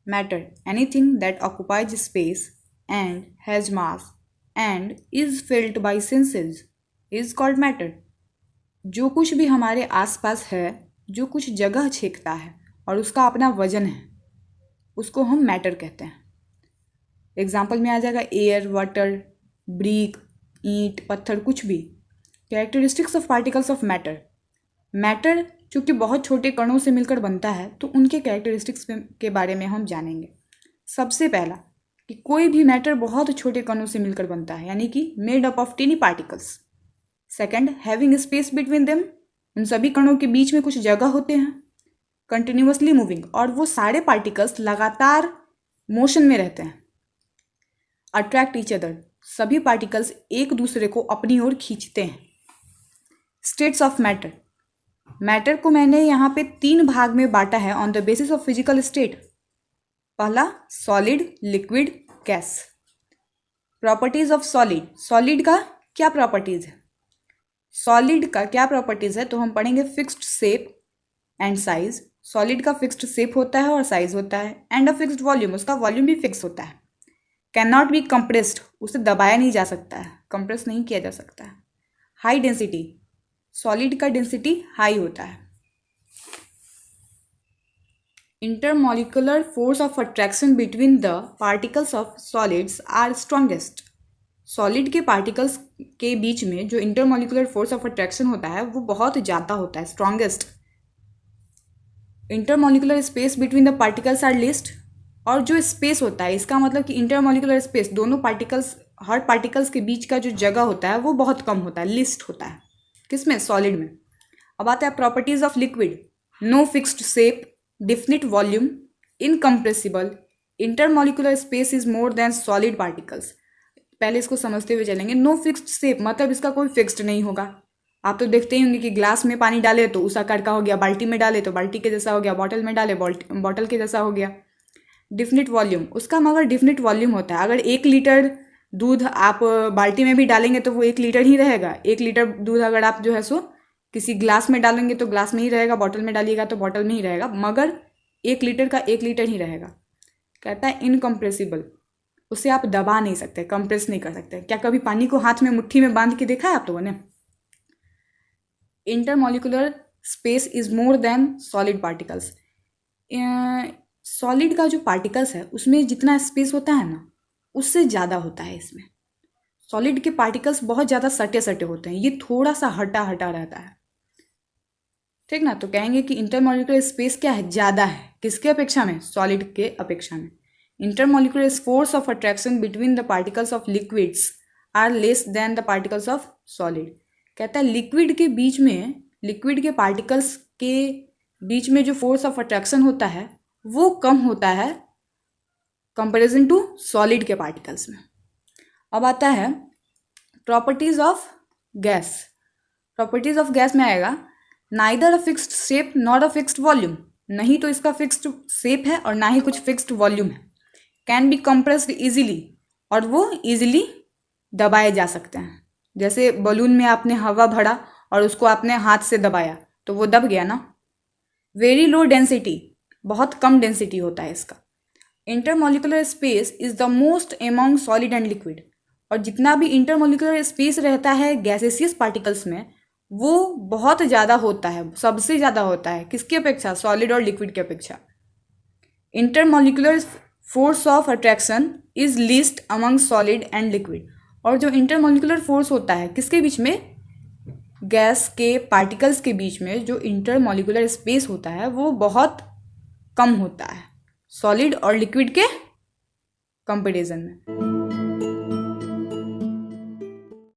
Matter anything that occupies space and has mass and is felt by senses is called matter. जो कुछ भी हमारे आसपास है, जो कुछ जगह छेकता है और उसका अपना वजन है, उसको हम मैटर कहते हैं। एग्जाम्पल में आ जाएगा एयर, वाटर, ब्रिक, ईंट, पत्थर, कुछ भी। Characteristics of particles of matter. Matter चूँकि बहुत छोटे कणों से मिलकर बनता है तो उनके कैरेक्टरिस्टिक्स के बारे में हम जानेंगे। सबसे पहला कि कोई भी मैटर बहुत छोटे कणों से मिलकर बनता है, यानी कि made up of टिनी particles. Second, having space between them, उन सभी कणों के बीच में कुछ जगह होते हैं। कंटिन्यूअसली मूविंग, और वो सारे पार्टिकल्स लगातार मोशन में रहते हैं। अट्रैक्ट ईच अदर, सभी पार्टिकल्स एक दूसरे को अपनी ओर खींचते हैं। States of matter. मैटर को मैंने यहाँ पे 3 भाग में बांटा है on the basis of physical state. पहला solid, liquid, gas. Properties of solid. Solid का क्या प्रॉपर्टीज है? सॉलिड का क्या प्रॉपर्टीज है तो हम पढ़ेंगे fixed shape and size. Solid का फिक्स्ड शेप होता है और साइज होता है। एंड अ फिक्स्ड वॉल्यूम, उसका वॉल्यूम भी फिक्स होता है। कैन नॉट बी कंप्रेस्ड, उसे दबाया नहीं जा सकता है, कंप्रेस नहीं किया जा सकता है। हाई डेंसिटी, सॉलिड का डेंसिटी हाई होता है। Intermolecular force of attraction between the particles of solids are strongest. Solid के पार्टिकल्स के बीच में जो इंटरमॉलिक्यूलर फोर्स ऑफ अट्रैक्शन होता है वो बहुत ज़्यादा होता है, strongest. Intermolecular space between the particles are least, और जो स्पेस होता है इसका मतलब कि इंटरमॉलिक्यूलर स्पेस, दोनों पार्टिकल्स, हर पार्टिकल्स के बीच का जो जगह होता है वो बहुत कम होता है, लिस्ट होता है। किसमें? सॉलिड में। अब आता है properties of liquid. No fixed shape, definite volume, incompressible, intermolecular space is more than solid particles. पहले इसको समझते हुए चलेंगे। नो फिक्स्ड शेप मतलब इसका कोई फिक्स्ड नहीं होगा। आप तो देखते ही होंगे कि ग्लास में पानी डाले तो उस आकार का हो गया, बाल्टी में डाले तो बाल्टी के जैसा हो गया, बॉटल में डाले बॉटल के जैसा हो गया। डिफिनिट वॉल्यूम, उसका मगर डिफिनिट वॉल्यूम होता है। अगर 1 लीटर दूध आप बाल्टी में भी डालेंगे तो वो 1 लीटर ही रहेगा। 1 लीटर दूध अगर आप जो है सो किसी ग्लास में डालेंगे तो ग्लास में ही रहेगा, बॉटल में डालिएगा तो बॉटल में ही रहेगा, मगर 1 लीटर का 1 लीटर ही रहेगा। कहता है इनकम्प्रेसिबल, उसे आप दबा नहीं सकते, कंप्रेस नहीं कर सकते। क्या कभी पानी को हाथ में मुट्ठी में बांध के देखा है आप लोगों ने? Intermolecular space is more than solid particles. Solid का जो पार्टिकल्स है उसमें जितना स्पेस होता है ना उससे ज़्यादा होता है इसमें। सॉलिड के पार्टिकल्स बहुत ज़्यादा सटे सटे होते हैं, ये थोड़ा सा हटा हटा रहता है, ठीक ना। तो कहेंगे कि इंटरमॉलिक्यूलर स्पेस क्या है? ज़्यादा है। किसके अपेक्षा में? सॉलिड के अपेक्षा में। Intermolecular force of attraction between the particles of liquids are less than the particles of solid. कहता है लिक्विड के बीच में, लिक्विड के पार्टिकल्स के बीच में जो फोर्स ऑफ अट्रैक्शन होता है वो कम होता है कंपैरिजन टू सॉलिड के पार्टिकल्स में। अब आता है properties of gas. Properties of gas में आएगा neither a fixed shape not a fixed volume, नहीं तो इसका फिक्स्ड शेप है और ना ही कुछ फिक्स्ड वॉल्यूम है। कैन बी कंप्रेस्ड इजीली, और वो इजीली दबाए जा सकते हैं। जैसे बलून में आपने हवा भरा और उसको आपने हाथ से दबाया तो वो दब गया ना। वेरी लो डेंसिटी, बहुत कम डेंसिटी होता है इसका। Intermolecular space is the most among solid and liquid, और जितना भी इंटरमॉलिक्यूलर स्पेस रहता है गैसेसियस पार्टिकल्स में वो बहुत ज़्यादा होता है, सबसे ज़्यादा होता है। किसकी अपेक्षा? सॉलिड और लिक्विड की अपेक्षा। Intermolecular force of attraction is least among solid and liquid, और जो इंटरमॉलिक्यूलर फोर्स होता है किसके बीच में? गैस के पार्टिकल्स के बीच में जो इंटरमॉलिक्यूलर स्पेस होता है वो बहुत कम होता है सॉलिड और लिक्विड के कंपैरिजन में।